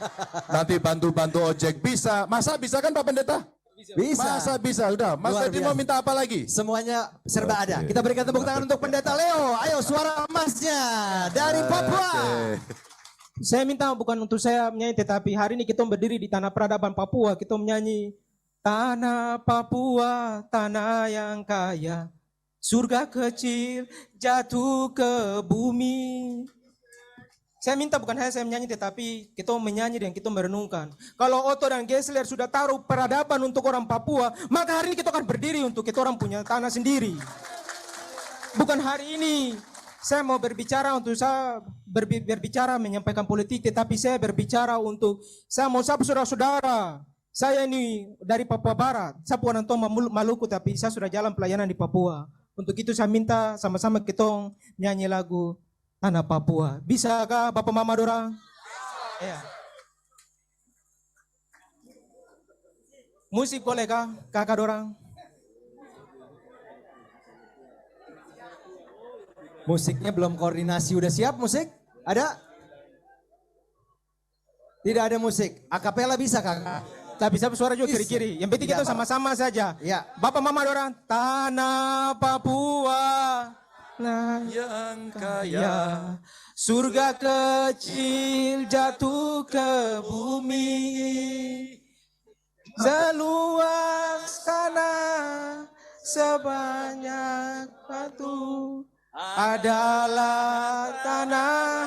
Nanti bantu-bantu ojek bisa. Masa bisa kan Pak Pendeta? Bisa. Masa bisa, udah. Mas Luar Ferdi biasa. mau minta apa lagi? Semuanya serba ada. Oke. Kita berikan tepuk tangan untuk pendeta Leo. Ayo suara emasnya dari Papua. Oke. Saya minta bukan untuk saya menyanyi, tetapi hari ini kita berdiri di tanah peradaban Papua, kita menyanyi tanah Papua, tanah yang kaya, surga kecil jatuh ke bumi. Saya minta bukan hanya saya menyanyi, tetapi kita menyanyi dan kita merenungkan. Kalau Otto dan Gessler sudah taruh peradaban untuk orang Papua, maka hari ini kita akan berdiri untuk kita orang punya tanah sendiri. Bukan hari ini saya mau berbicara untuk saya berbicara menyampaikan politik, tetapi saya berbicara untuk saya mau sapa saudara-saudara. Saya ini dari Papua Barat, saya bukan orang Maluku, tapi saya sudah jalan pelayanan di Papua. Untuk itu saya minta sama-sama kita nyanyi lagu Tanah Papua. Bisakah Bapak Mama dorang? Ya. Musik boleh kah kakak dorang? Musiknya belum koordinasi, udah siap musik? Ada? Tidak ada musik. Akapela bisa kakak? Tapi saya suara juga Bisa. kiri-kiri. Yang penting Tidak kita apa-apa. sama-sama saja. Ya. Bapak Mama dorang, tanah Papua. Nah, Yang ya, surga kecil jatuh ke bumi, seluas tanah sebanyak batu adalah tanah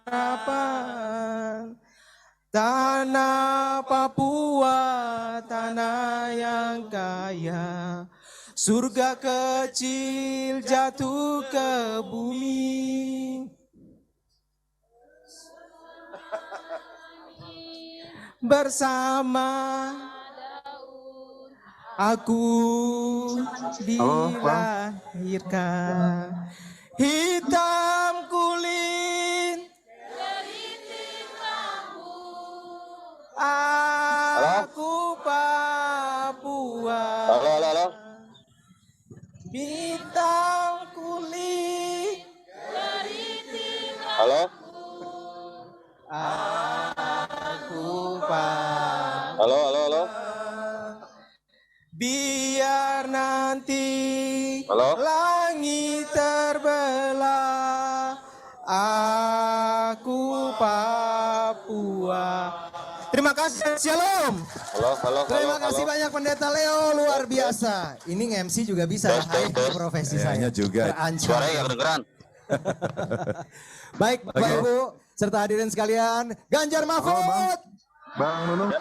harapan. Tanah Papua, tanah yang kaya, surga kecil jatuh ke bumi. Bersama aku dilahirkan, hitam kulit, aku Papua. Halo. Hitam kulit. Halo. Aku Papua. Halo. Biar nanti Halo. langit terbelah, aku Papua. Terima kasih, shalom. Halo. Terima kasih banyak Pendeta Leo, luar biasa. Ini nge-MC juga bisa, hai profesi saya. juga. Terancam. Suaranya gak kedengeran. Baik, Bapak Ibu, serta hadirin sekalian, Ganjar Mahfud. Bang Nunu.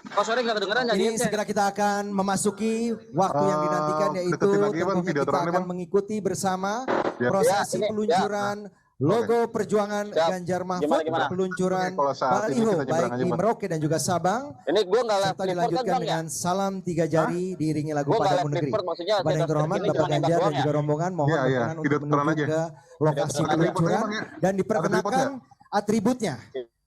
Kok suaranya gak kedengeran jadi Ini segera kita akan memasuki waktu yang dinantikan, yaitu deketin lagi, Bang, tentunya video kita terangnya, akan Bang. mengikuti bersama Ya. prosesi Ya, ini, peluncuran logo perjuangan Siap. Ganjar Mahfud, Gimana? peluncuran Oke, kalau saat ini baliho kita nyebrang baik aja, di Bang. Merauke dan juga Sabang, Ini gue gak live serta report kan dilanjutkan Bang ya? dengan salam 3 jari diiringi lagu Gua nggak Padamu live Negeri. report, maksudnya Kepada yang saya terhormat ini Bapak cuma nembak Ganjar dan doang juga ya? rombongan mohon Iya, berkenan video untuk terang menuju aja. ke lokasi Video terang aja. peluncuran Bang, ya? dan diperkenakan atributnya.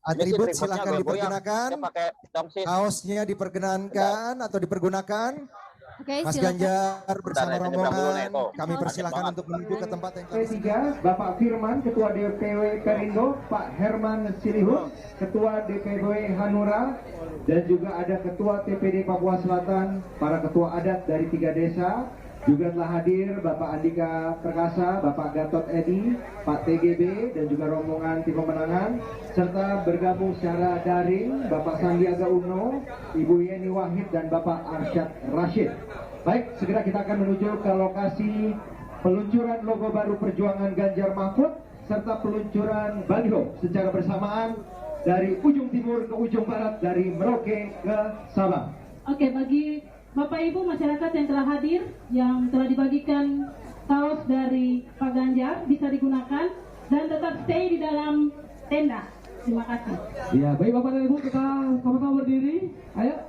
Atribut Ini sih silahkan tripodnya goyang. dipergunakan, Dia pakai tongsis. kaosnya diperkenankan atau dipergunakan. Oke, Mas silakan. Ganjar bersama Bentar, ya, nyebrang dulu nih, rombongan, tuh. kami persilahkan Banget. untuk menuju ke tempat yang kami P3, Bapak Firman, Ketua DPW Perindo, Pak Herman Silihun, Ketua DPW Hanura, dan juga ada Ketua TPD Papua Selatan, para ketua adat dari 3 desa. Juga telah hadir Bapak Andika Perkasa, Bapak Gatot Edi, Pak TGB, dan juga rombongan tim pemenangan, serta bergabung secara daring Bapak Sandiaga Uno, Ibu Yeni Wahid, dan Bapak Arsyad Rashid. Baik, segera kita akan menuju ke lokasi peluncuran logo baru Perjuangan Ganjar Mahfud, serta peluncuran baliho secara bersamaan dari ujung timur ke ujung barat, dari Merauke ke Sabang. Oke, bagi Bapak Ibu masyarakat yang telah hadir, yang telah dibagikan kaos dari Pak Ganjar bisa digunakan dan tetap stay di dalam tenda. Terima kasih. Ya, baik Bapak dan Ibu, kita sama-sama berdiri. Ayo.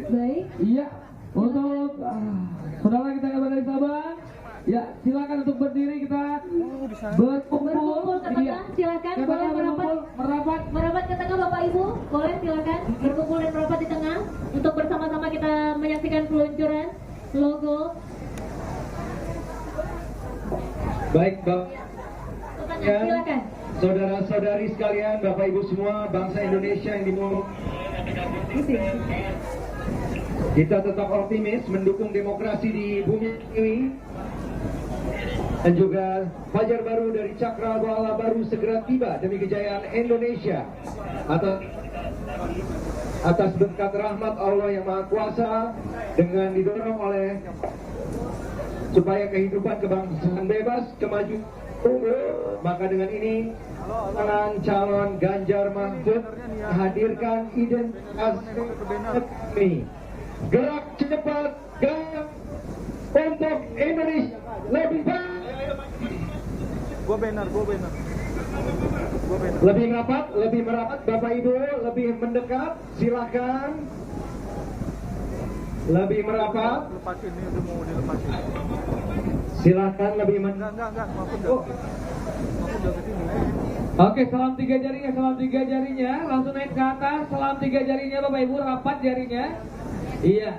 Baik. Iya, untuk saudara kita yang dari Sabang, ya silakan untuk berdiri, kita berkumpul. Berkumpul ke tengah, silakan. Ke Boleh tengah, merapat. Merapat ke tengah Bapak Ibu, boleh silakan berkumpul dan merapat di tengah untuk bersama-sama kita menyaksikan peluncuran logo. Baik, Bapak. Ke tengah, silakan. Saudara-saudari sekalian, Bapak Ibu semua, bangsa Indonesia yang dimuliakan. Kita tetap optimis mendukung demokrasi di bumi ini. Dan juga fajar baru dari Cakra Bala baru segera tiba demi kejayaan Indonesia. Atas berkat rahmat Allah yang Maha Kuasa, dengan didorong oleh supaya kehidupan kebangsaan bebas, kemajuan, maka dengan ini calon Ganjar Mahfud hadirkan identitas ini. Gerak cepat, gerak untuk Indonesia lebih baik. Lebih merapat, Bapak Ibu, lebih mendekat, silakan. Lebih merapat. Silakan lebih mendekat. Oke, salam 3 jarinya, langsung naik ke atas, salam 3 jarinya Bapak Ibu, rapat jarinya. Iya,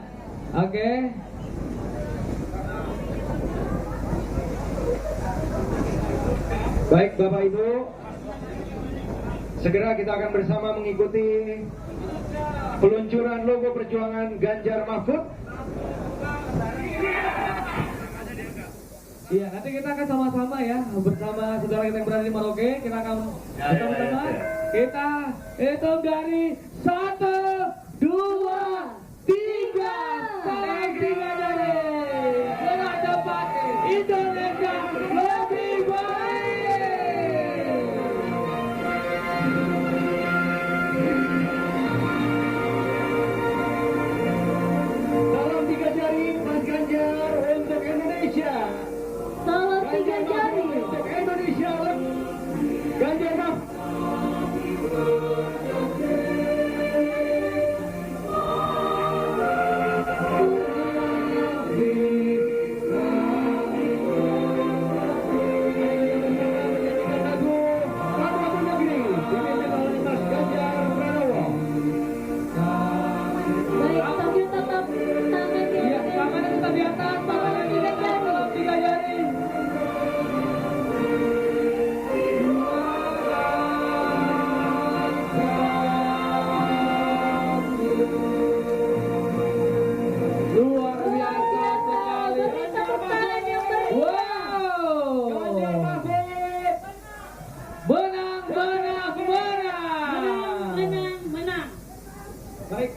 oke. Baik Bapak Ibu, segera kita akan bersama mengikuti peluncuran logo Perjuangan Ganjar Mahfud. Iya, nanti kita akan sama-sama ya, bersama saudara kita yang berada di Merauke, kita akan bersama-sama, kita hitung dari 1, 2, 3, salam 3 jari.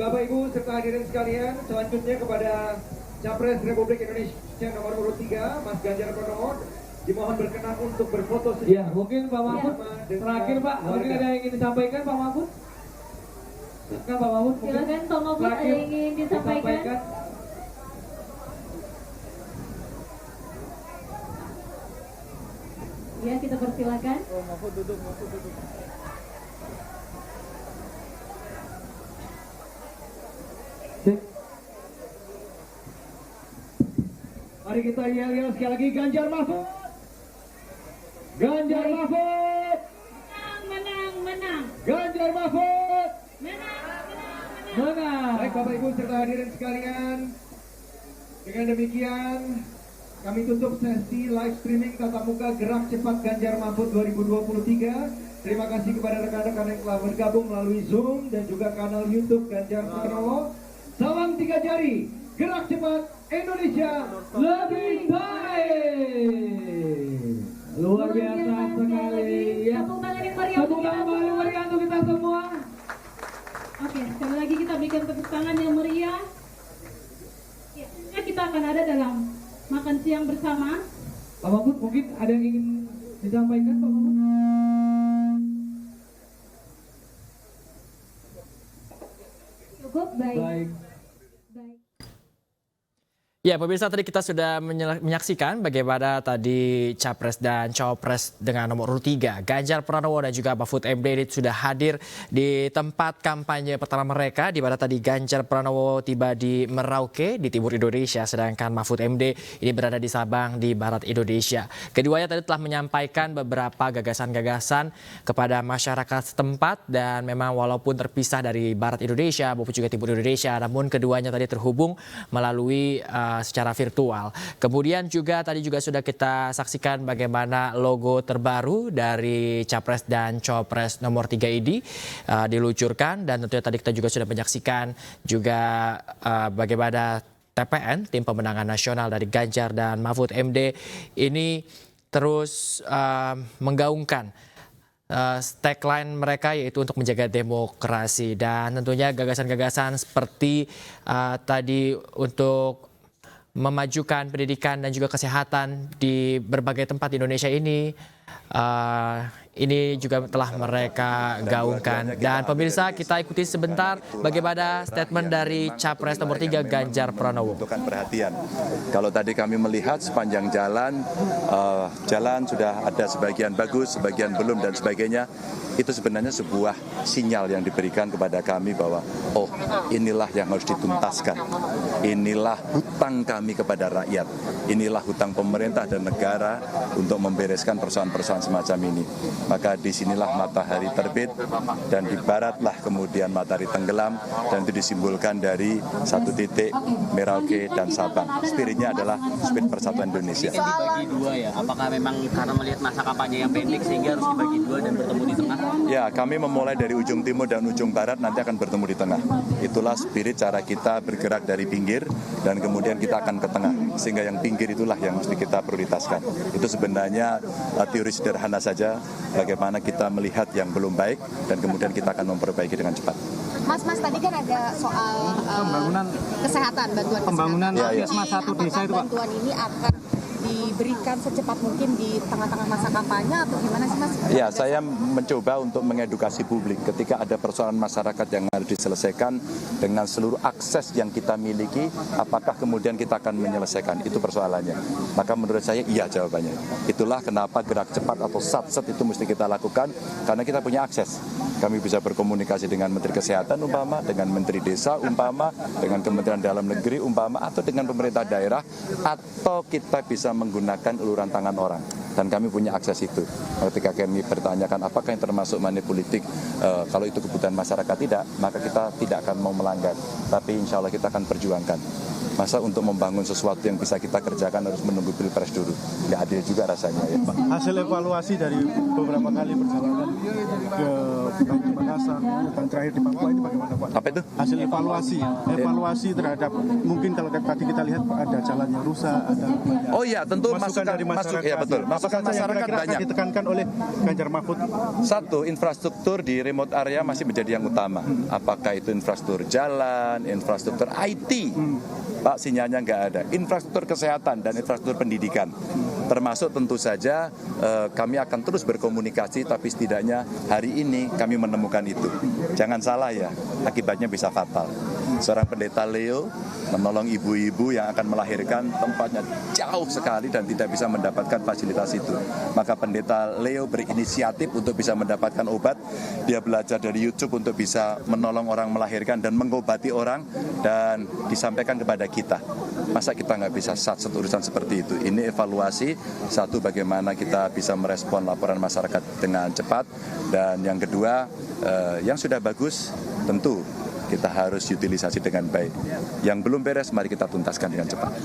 Bapak Ibu serta hadirin sekalian, selanjutnya kepada Capres Republik Indonesia nomor urut 3, Mas Ganjar Pranowo, dimohon berkenan untuk berfoto sejenak. Ya, mungkin Pak Mahfud terakhir Pak, mungkin ada yang ingin disampaikan Pak Mahfud? Silakan Pak Mahfud. Silakan Pak Mahfud, ada yang ingin disampaikan? Ya, kita persilakan. Mahfud duduk. Mari kita yel-yel sekali lagi, Ganjar Mahfud. Ganjar Mahfud. Menang. Ganjar Mahfud. Menang. Baik Bapak Ibu serta hadirin sekalian, dengan demikian kami tutup sesi live streaming tatap muka Gerak Cepat Ganjar Mahfud 2023. Terima kasih kepada rekan-rekan yang telah bergabung melalui Zoom dan juga kanal YouTube Ganjar Pranowo. Salam 3 jari, Gerak Cepat Indonesia lebih baik. Luar biasa sekali ya. Tepuk tangan yang meriah untuk kita semua. Oke, sekali lagi kita berikan tepuk tangan yang meriah. Ya, kita akan ada dalam makan siang bersama. Pak Mahfud, mungkin ada yang ingin disampaikan Pak Mahfud? Cukup baik. Ya, pemirsa, tadi kita sudah menyaksikan bagaimana tadi Capres dan Cawapres dengan nomor urut 3, Ganjar Pranowo dan juga Mahfud MD ini sudah hadir di tempat kampanye pertama mereka, di mana tadi Ganjar Pranowo tiba di Merauke di timur Indonesia, sedangkan Mahfud MD ini berada di Sabang di barat Indonesia. Keduanya tadi telah menyampaikan beberapa gagasan-gagasan kepada masyarakat setempat, dan memang walaupun terpisah dari barat Indonesia maupun juga timur Indonesia, namun keduanya tadi terhubung melalui secara virtual. Kemudian juga tadi juga sudah kita saksikan bagaimana logo terbaru dari Capres dan Cawapres nomor 3 ini diluncurkan, dan tentunya tadi kita juga sudah menyaksikan juga bagaimana TPN, Tim Pemenangan Nasional dari Ganjar dan Mahfud MD ini terus menggaungkan tagline mereka, yaitu untuk menjaga demokrasi, dan tentunya gagasan-gagasan seperti tadi untuk memajukan pendidikan dan juga kesehatan di berbagai tempat di Indonesia ini juga telah mereka gaungkan. Dan pemirsa, kita ikuti sebentar bagaimana statement dari Capres nomor 3 Ganjar Pranowo. Membutuhkan perhatian. Kalau tadi kami melihat sepanjang jalan sudah ada sebagian bagus, sebagian belum dan sebagainya. Itu sebenarnya sebuah sinyal yang diberikan kepada kami bahwa inilah yang harus dituntaskan. Inilah hutang kami kepada rakyat. Inilah hutang pemerintah dan negara untuk membereskan persoalan-persoalan semacam ini. Maka disinilah matahari terbit dan di baratlah kemudian matahari tenggelam, dan itu disimbolkan dari satu titik Merauke dan Sabang. Spiritnya adalah spirit persatuan Indonesia. Dibagi dua ya, apakah memang karena melihat masa kampanye yang pendek sehingga harus dibagi dua dan bertemu di tengah? Ya, kami memulai dari ujung timur dan ujung barat, nanti akan bertemu di tengah. Itulah spirit cara kita bergerak dari pinggir dan kemudian kita akan ke tengah, sehingga yang pinggir itulah yang mesti kita prioritaskan. Itu sebenarnya teori sederhana saja, bagaimana kita melihat yang belum baik dan kemudian kita akan memperbaiki dengan cepat. Mas, tadi kan ada soal pembangunan kesehatan, bantuan pembangunan kesehatan. satu desa itu, Pak. Bantuan ini akan diberikan secepat mungkin di tengah-tengah masa kampanye atau gimana sih, Mas? Ya, saya mencoba untuk mengedukasi publik ketika ada persoalan masyarakat yang harus diselesaikan dengan seluruh akses yang kita miliki, apakah kemudian kita akan menyelesaikan itu persoalannya. Maka menurut saya iya jawabannya. Itulah kenapa gerak cepat atau satset itu mesti kita lakukan, karena kita punya akses. Kami bisa berkomunikasi dengan Menteri Kesehatan umpama, dengan Menteri Desa umpama, dengan Kementerian Dalam Negeri umpama, atau dengan pemerintah daerah, atau kita bisa menggunakan uluran tangan orang, dan kami punya akses itu. Ketika kami bertanyakan apakah yang termasuk money politik, kalau itu kebutuhan masyarakat tidak, maka kita tidak akan mau melanggar, tapi insya Allah kita akan perjuangkan. Masa untuk membangun sesuatu yang bisa kita kerjakan harus menunggu pilpres dulu. Nggak adil juga rasanya ya. Hasil evaluasi dari beberapa kali perjalanan ke Makassar dan terakhir di Papua ini bagaimana Pak? Apa itu? Hasil evaluasi terhadap mungkin kalau tadi kita lihat ada jalan yang rusak, ada oh iya, tentu masukan dari masyarakat. ya betul. Masukan masyarakat banyak. Ditekankan oleh Ganjar Mahfud. Satu, infrastruktur di remote area masih menjadi yang utama. Apakah itu infrastruktur jalan, infrastruktur IT, Pak, sinyalnya nggak ada. Infrastruktur kesehatan dan infrastruktur pendidikan. Termasuk tentu saja kami akan terus berkomunikasi, tapi setidaknya hari ini kami menemukan itu. Jangan salah ya, akibatnya bisa fatal. Seorang pendeta Leo menolong ibu-ibu yang akan melahirkan, tempatnya jauh sekali dan tidak bisa mendapatkan fasilitas itu. Maka pendeta Leo berinisiatif untuk bisa mendapatkan obat. Dia belajar dari YouTube untuk bisa menolong orang melahirkan dan mengobati orang, dan disampaikan kepada kita. Masa kita nggak bisa satu urusan seperti itu? Ini evaluasi, satu bagaimana kita bisa merespon laporan masyarakat dengan cepat, dan yang kedua yang sudah bagus tentu kita harus utilisasi dengan baik. Yang belum beres mari kita tuntaskan dengan cepat.